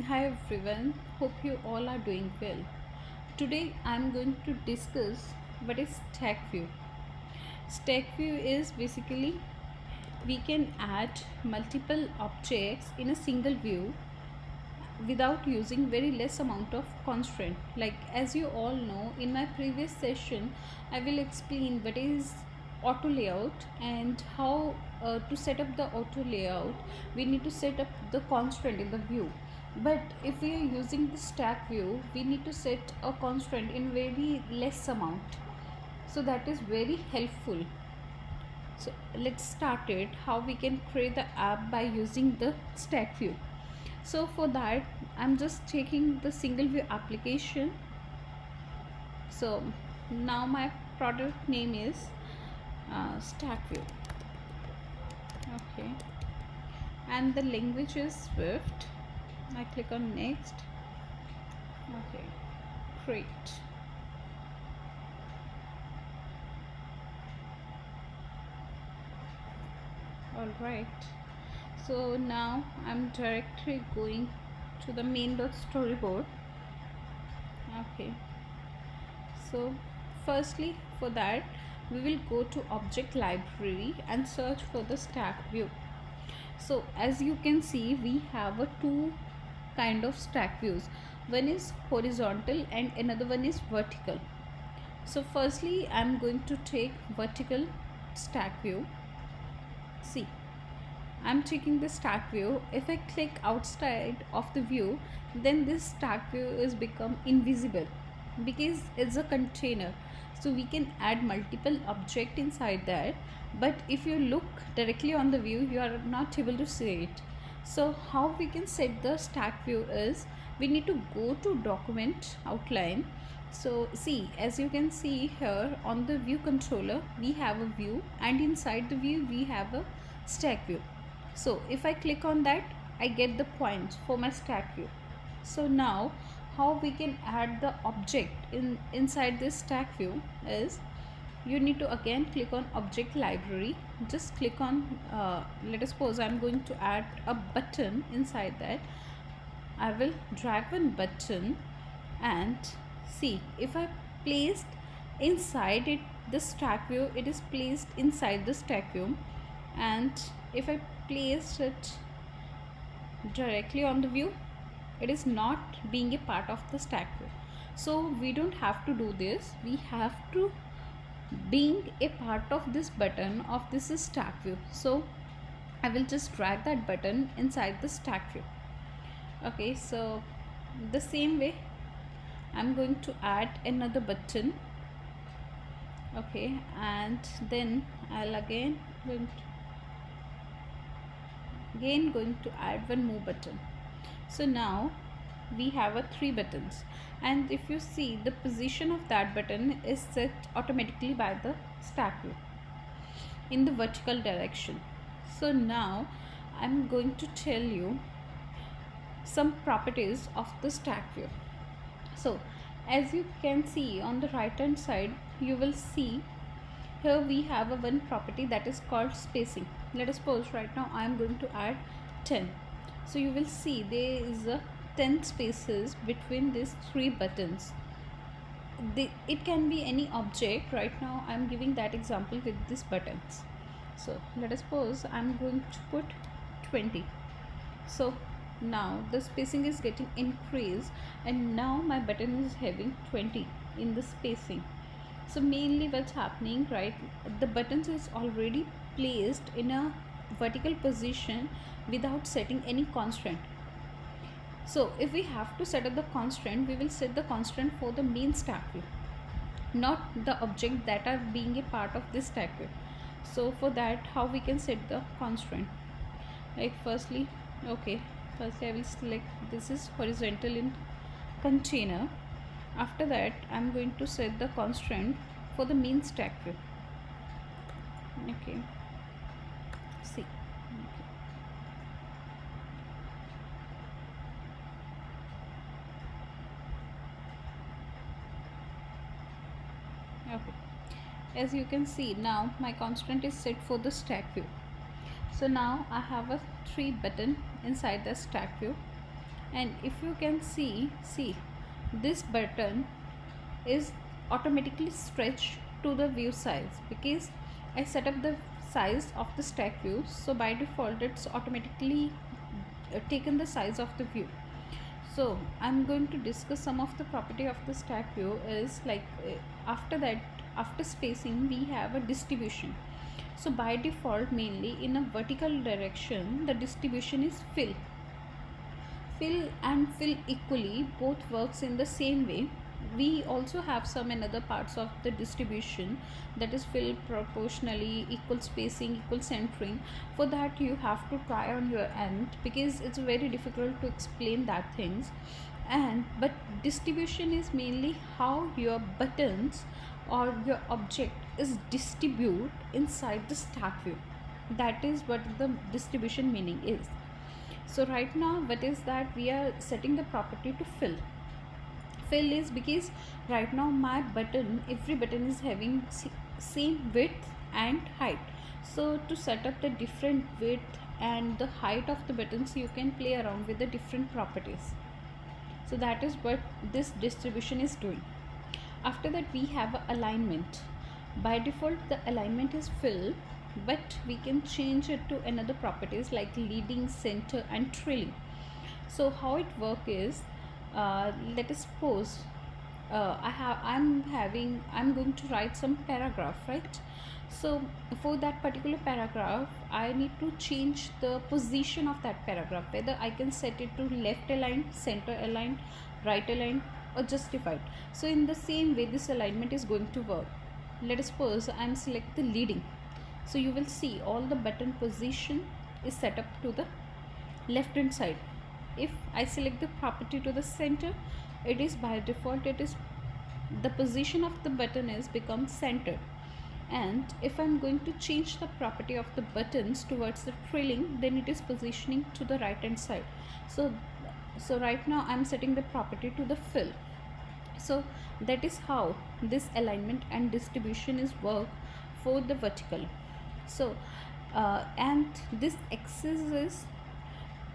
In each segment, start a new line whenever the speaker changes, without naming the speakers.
Hi everyone, hope you all are doing well. Today I'm going to discuss what is stack view. Stack view is basically we can add multiple objects in a single view without using very less amount of constraint. Like as you all know, in my previous session I will explain what is auto layout and how to set up the auto layout we need to set up the constraint in the view. But if we are using the stack view we need to set a constraint in very less amount, so that is very helpful. So let's start it how we can create the app by using the stack view. So for that I'm just taking the single view application. So now my product name is stack view. Okay, and the language is Swift. I click on next. Okay, great. All right, so now I'm directly going to the main.storyboard. Okay, so firstly for that we will go to object library and search for the stack view. So as you can see we have a two kind of stack views. One is horizontal and another one is vertical. So firstly I'm going to take vertical stack view. See, I'm taking the stack view. If I click outside of the view, then this stack view is become invisible because it's a container. So we can add multiple object inside that. But if you look directly on the view, you are not able to see it. So how we can set the stack view is we need to go to document outline. So see, as you can see here on the view controller, we have a view and inside the view we have a stack view. So if I click on that I get the points for my stack view. So now how we can add the object inside this stack view is you need to again click on object library. Just click on let us suppose I'm going to add a button inside that. I will drag one button and see, if I placed inside it the stack view, it is placed inside the stack view. And if I place it directly on the view, it is not being a part of the stack view. So we don't have to do this, we have to being a part of this button of this is stack view. So I will just drag that button inside the stack view. Okay, so the same way I'm going to add another button. Okay, and then I'll again going to add one more button. So now we have a three buttons, and if you see the position of that button is set automatically by the stack view in the vertical direction. So now I'm going to tell you some properties of the stack view. So as you can see on the right hand side, you will see here we have a one property that is called spacing. Let us suppose right now I am going to add 10. So you will see there is a 10 spaces between these three buttons. It can be any object. Right now I am giving that example with these buttons. So let us suppose I am going to put 20. So now the spacing is getting increased and now my button is having 20 in the spacing. So mainly what's happening, right, the buttons is already placed in a vertical position without setting any constraint. So if we have to set up the constraint, we will set the constraint for the main stack view, not the object that are being a part of this stack view. So for that how we can set the constraint, like firstly, okay, firstly I will select this is horizontal in container. After that I'm going to set the constraint for the main stack view. Okay, see, okay, as you can see now my constraint is set for the stack view. So now I have a three button inside the stack view, And if you can see this button is automatically stretched to the view size, because I set up the size of the stack view, so by default it's automatically taken the size of the view. So I'm going to discuss some of the property of the stack view. Is like after that, after spacing we have a distribution. So by default, mainly in a vertical direction, the distribution is fill and fill equally, both works in the same way. We also have some another parts of the distribution, that is fill proportionally, equal spacing, equal centering. For that you have to try on your end, because it's very difficult to explain that things. And but distribution is mainly how your buttons or your object is distribute inside the stack view. That is what the distribution meaning is. So right now what is that, we are setting the property to fill is because right now my button, every button is having same width and height. So to set up the different width and the height of the buttons, you can play around with the different properties. So that is what this distribution is doing. After that we have a alignment. By default the alignment is fill, but we can change it to another properties like leading, center and trailing. So how it work is, let us suppose I'm going to write some paragraph, right? So for that particular paragraph I need to change the position of that paragraph, whether I can set it to left aligned, center aligned, right aligned or justified. So in the same way this alignment is going to work. Let us suppose I'm select the leading. So you will see all the button position is set up to the left hand side. If I select the property to the center, it is by default, it is the position of the button is become centered. And if I'm going to change the property of the buttons towards the trailing, then it is positioning to the right hand side. So right now I'm setting the property to the fill. So that is how this alignment and distribution is work for the vertical. So and this axis is,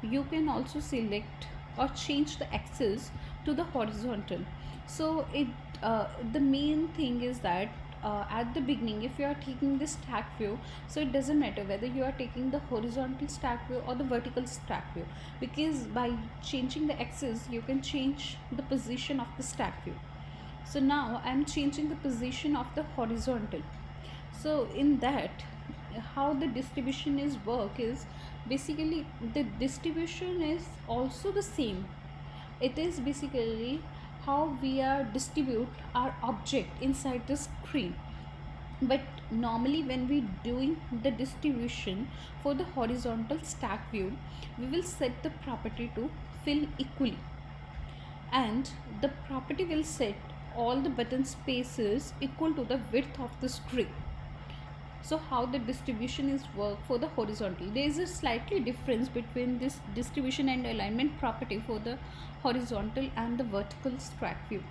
you can also select or change the axis to the horizontal. So it the main thing is that at the beginning if you are taking this stack view, so it doesn't matter whether you are taking the horizontal stack view or the vertical stack view, because by changing the axis you can change the position of the stack view. So now I am changing the position of the horizontal. So in that, how the distribution is work is, basically the distribution is also the same. It is basically how we are distribute our object inside the screen. But normally when we doing the distribution for the horizontal stack view, we will set the property to fill equally, and the property will set all the button spaces equal to the width of the screen. So how the distribution is work for the horizontal, there is a slightly difference between this distribution and alignment property for the horizontal and the vertical stack view.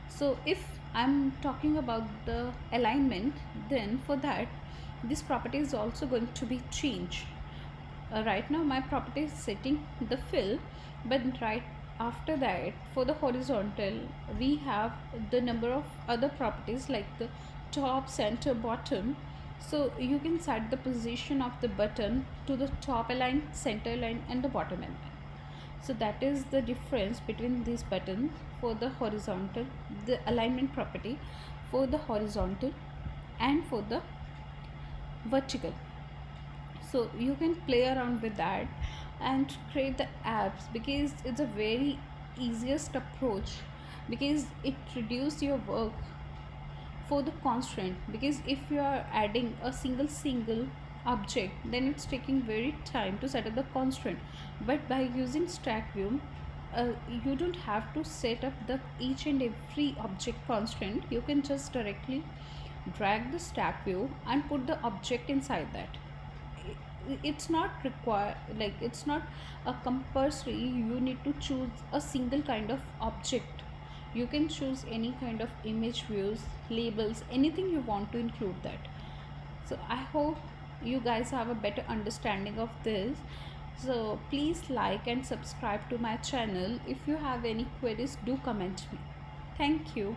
So if I'm talking about the alignment, then for that this property is also going to be changed. Right now my property is setting the fill, but right after that for the horizontal we have the number of other properties like the top, center, bottom. So you can set the position of the button to the top align, center align and the bottom align. So that is the difference between these buttons for the horizontal, the alignment property for the horizontal and for the vertical. So you can play around with that and create the apps, because it's a very easiest approach, because it reduces your work for the constraint. Because if you are adding a single object, then it's taking very time to set up the constraint. But by using stack view, you don't have to set up the each and every object constraint. You can just directly drag the stack view and put the object inside that. It's not required, like it's not a compulsory you need to choose a single kind of object. You can choose any kind of image views, labels, anything you want to include that. So I hope you guys have a better understanding of this. So please like and subscribe to my channel. If you have any queries, do comment me. Thank you.